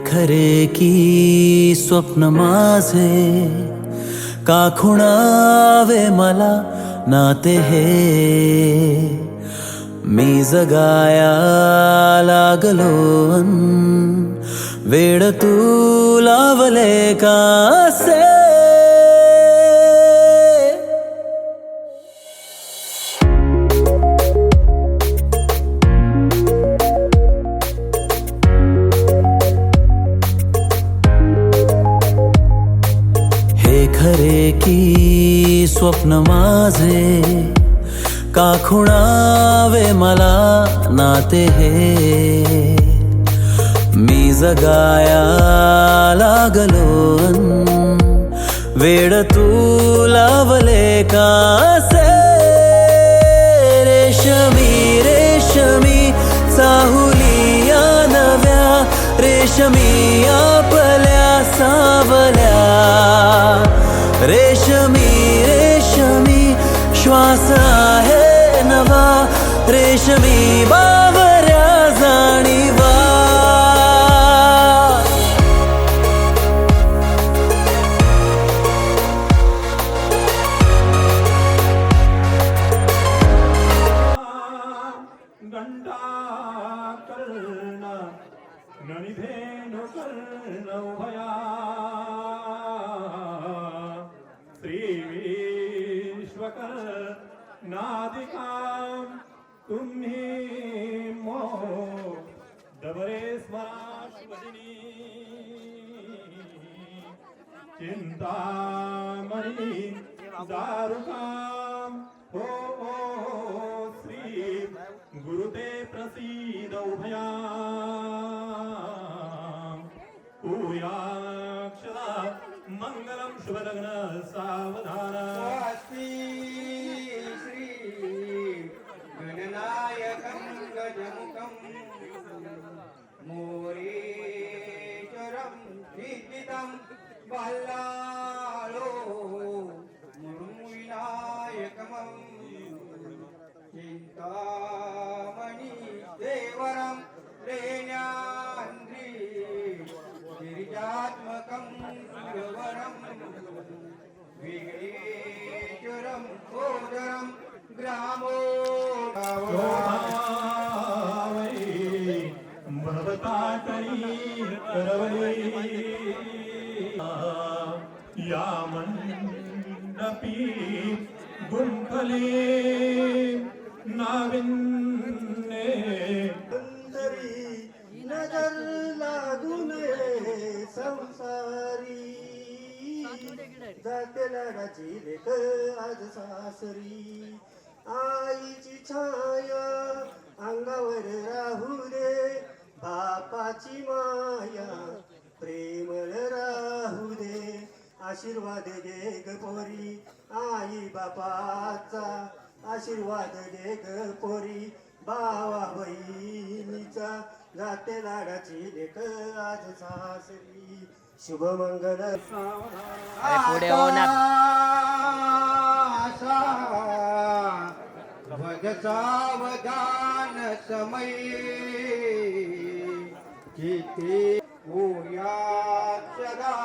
खरे की स्वप्न माझे का खुणावे मला नाते हे मी जगाया लागलो वेळ तू लावले का से खरे की स्वप्न माझे का खुणावे मला नाते हे मी जगाया लागलो वेड तू लावले कासे रेशमी रेशमी चाहुलिया नव्या रेशमी आपल्या सावल्या रेशमी रेशमी श्वास आहे नवा रेशमी बावऱ्या जाणीवा नादिकां तुम्ही मो दबरे स्मराश्वदिनी चिंतामणी दारुकां हो श्री गुरुते प्रसीद उभयां पूयाक्षरा मंगलम शुभलग्न सावधान गणनायकं गजमुखं मोरेश्वरं नित्य बल्लाळो मुरुविनायकमं चिंतामणि देवरं लेण्यान्द्री गिरिजात्मकं सुरवरं विघ्नेश्वरं गोदरं ग्रामो या मंडपी गुंफले नाविन्ने नजर लागू नये संसारी जाते लढाची लेख आज सासरी आईची छाया अंगावर राहू दे बापाची माया प्रेमळ राहू दे आशीर्वाद दे ग पोरी आई बापाचा आशीर्वाद दे ग पोरी भावा बहिणीचा जाते लाडाची लेख आज सासरी शुभमंगल पुढे हो ना. सावधान समय जिथे होयात सदा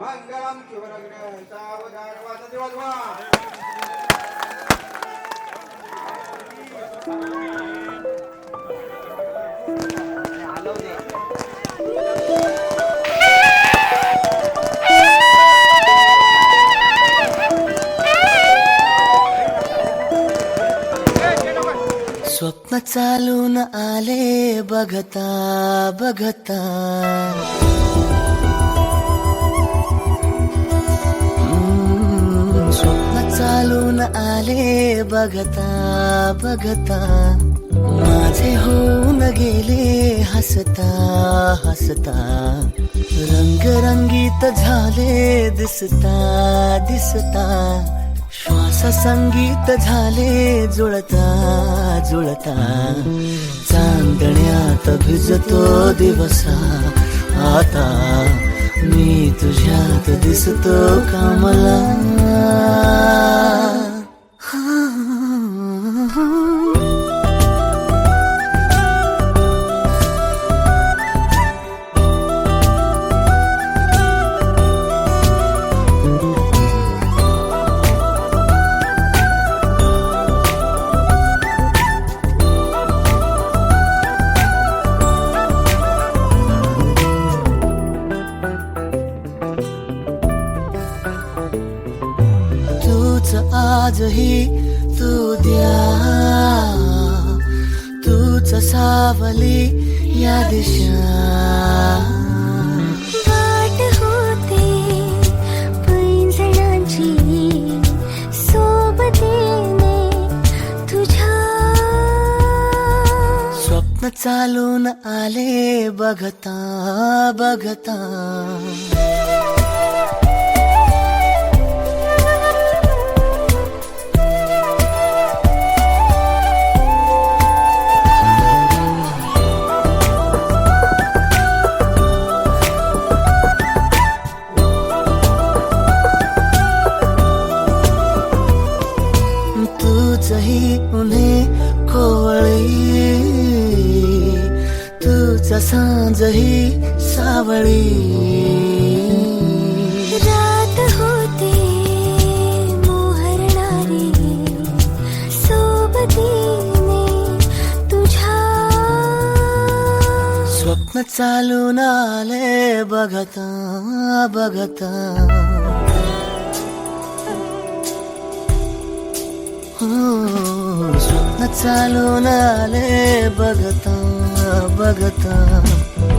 मंगलम शुभलग्न सावधान वाजते वाजवा स्वप्न चालून आले बघता बघता स्वप्न चालून आले बघता बघता माझे होऊन गेले हसता हसता रंगरंगीत झाले दिसता दिसता श्वास संगीत झाले जुळता जुळता चांदण्यात भिजतो दिवसा आता मी तुझ्यात दिसतो कामला आजही तू द्या तूच सावली या दिशा वाट होते पैंजण चालून आले बघता बघता. तुझही उन्हे कोवळी, तुझा सांजही सावळी. रात होते मोहरणारी सोबतीने तुझ्या. स्वप्न चालून आले बघता बघता. स्वप्न चालून आले बघता बघता.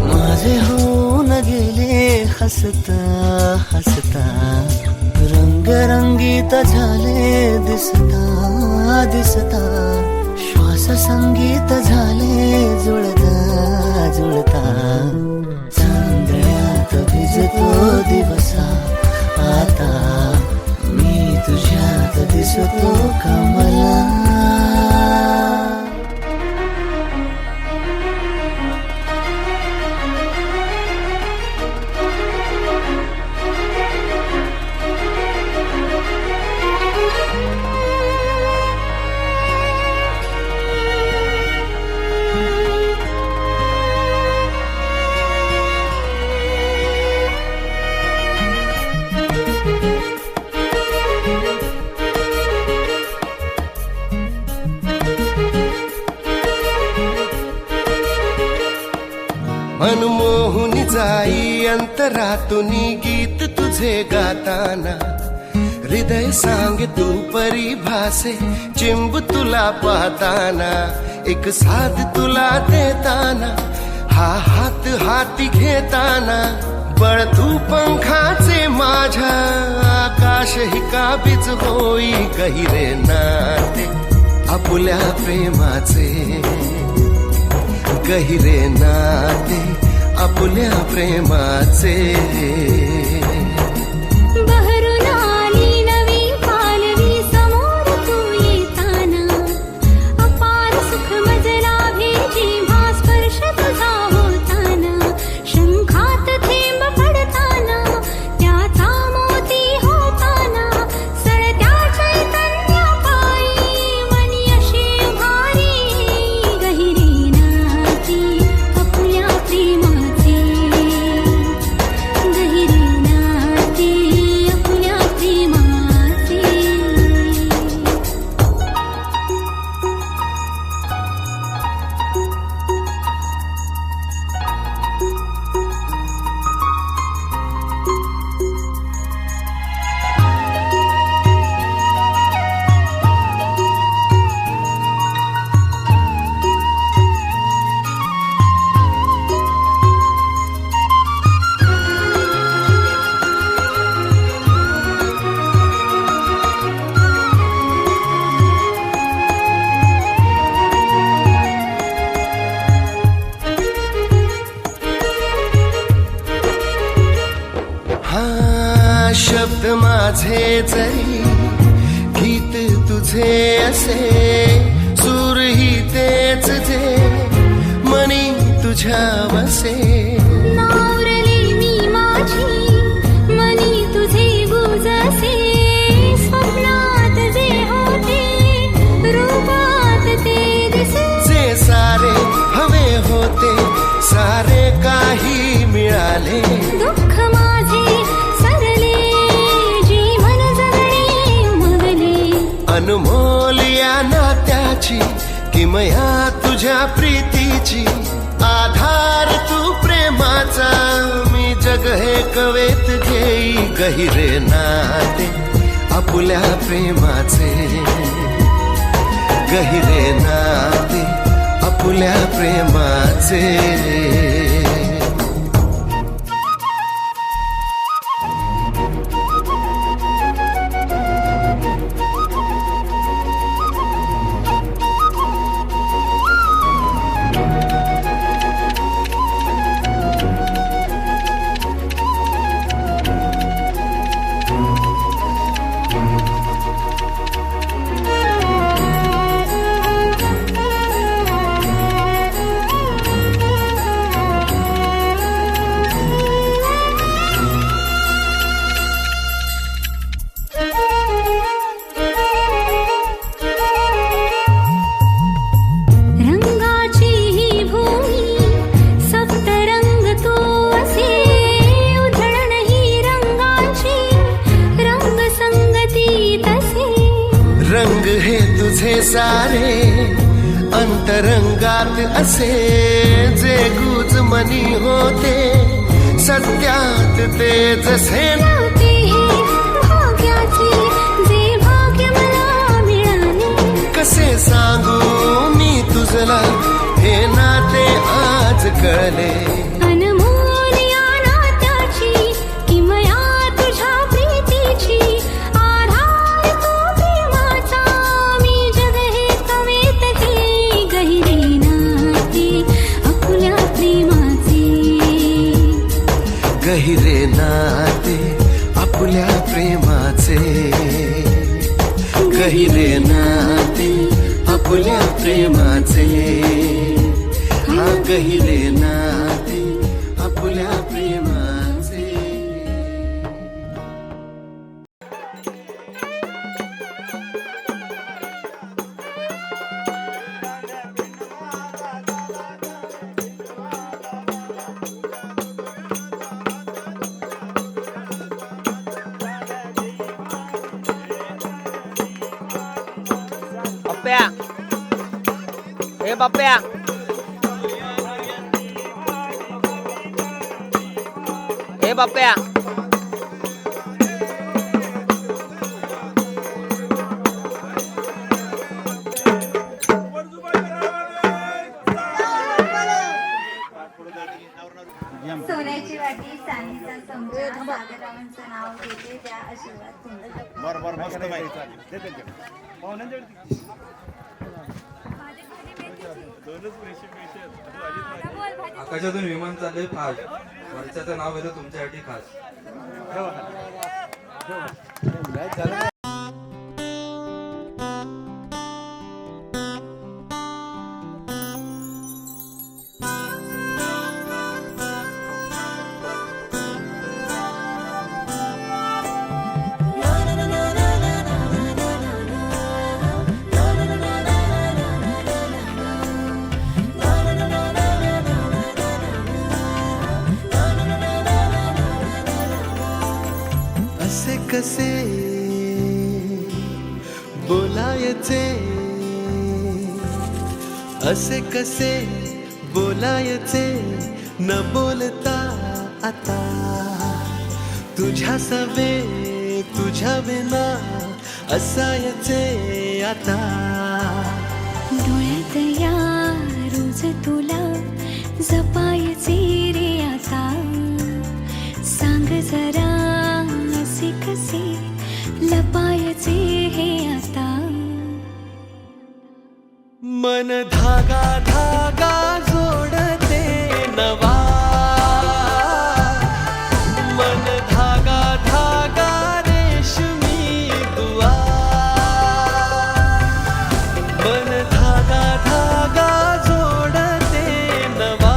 माझे होऊन गेले हसता हसता. रंगरंगीत झाले दिसता दिसता. श्वास संगीत झाले जुळता जुळता. चांदण्यात भिजतो दिवसा आता. मी तुझ्यात दिसतो कमला. मनमोहून जाई अंतरातून गीत तुझे गाताना. हृदय सांगे तू परिभासे चिंब तुला पाहताना. एक साथ तुला देताना हा हात हाती घेताना. बळ तू पंखाचे माझ्या आकाश ही काबीज होई. गहिरे नाते आपुल्या प्रेमाचे. गहिरे नाते आपुल्या प्रेमाचे. बहरून आली नवी पालवी समोर तू येताना. अपार सुख मजला भेटी भास्पर्श तुझा होताना. शंखात थेंब पडताना त्याचा मोती होताना. सळत्या चैतन्या पायी मनी अशी भारी. गहिरी नाती आपुल्या प्रेमाचे. गहिरी नाती आपुल्या प्रेमाचे. हा शब्द माझे जरी गीत तुझे असे. सूरही तेच जे मनी तुझ्या वसे. नावरली मी माझी मनी तुझे गुजसे. स्वप्नात जे होते रूपात ते दिसे. जे सारे हवे होते सारे काही मिळाले. दुःख माझे सरले जीवन जगणे उमगले. अनमोल या नात्याची किमया तुझ्या प्रीतीची. आधार तू प्रेमाचा मी जग हे कवेत घेई. गहिरे नाते आपुल्या प्रेमाचे. गहिरे नाते आपुल्या प्रेमाचे. सारे अंतरंगात असे जे गुज मनी होते सत्यात ते जसे ते हे भाग्याचे जे भाग्य मला मिळाले कसे सांगू मी तुझला हे नाते आज कळले अनमोल या नात्याची किमया तुझ्या प्रीतीची आधार तो प्रेमाचा मी जग हे कवेत घे गहिरे नाते आपल्या प्रेमाचे गहिरे नाते आपल्या प्रेमाचे गहिरे नाते आपल्या प्रेमाचे हा गहिरे नाते आपल्या प्रेमाचे पप्प्या हे पप्प्या हे पप्प्या सोन्याची वाटी चांदीचा चमचा सागरावांचं नाव घेते त्या आशीर्वाद तुमचा आकाशातून विमान चालले फास्ट वर्षाचं नाव येतं तुमच्यासाठी खास असे कसे बोलायचे असे कसे बोलायचे न बोलता आता तुझ्या सवे तुझ्या विना असायचे आता डोळ्यात या रोज तुला जपायचे रे आता सांग जरा असे कसे लपायचे हे आता मन धागा धागा जोडते नवा मन धागा धागा रेशमी दुआ मन धागा धागा जोडते नवा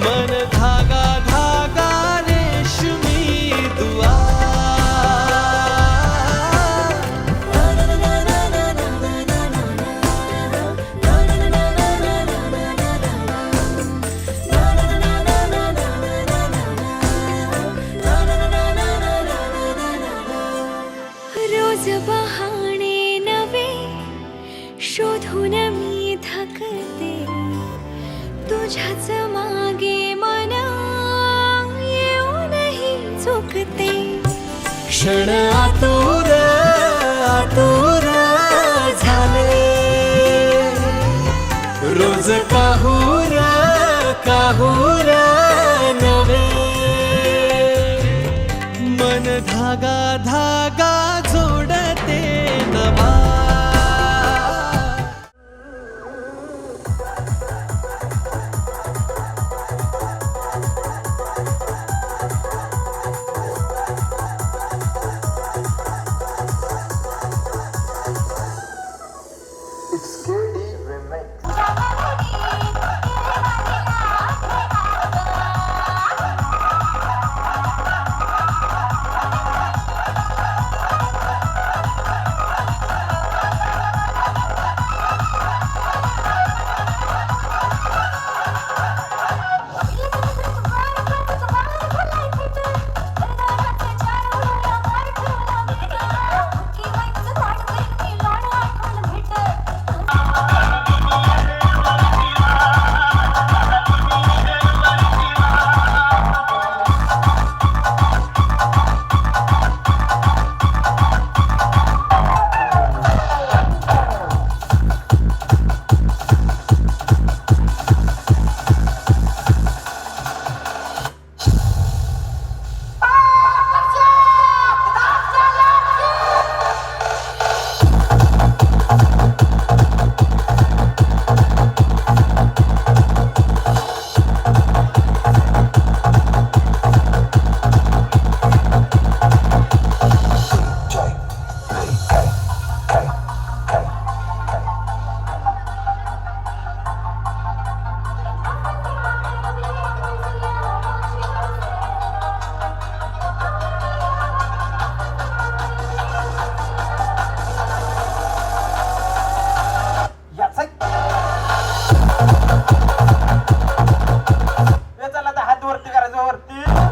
मन धागा धागा रेशमी दुआ रोज बहाणे नवे शोधून मी थकते तुझ्याच मागे मन येऊनही चुकते क्षण आतुर आतुर झाले रोज काहूर काहूर नवे मन धागा धागा जोडते नवा वरती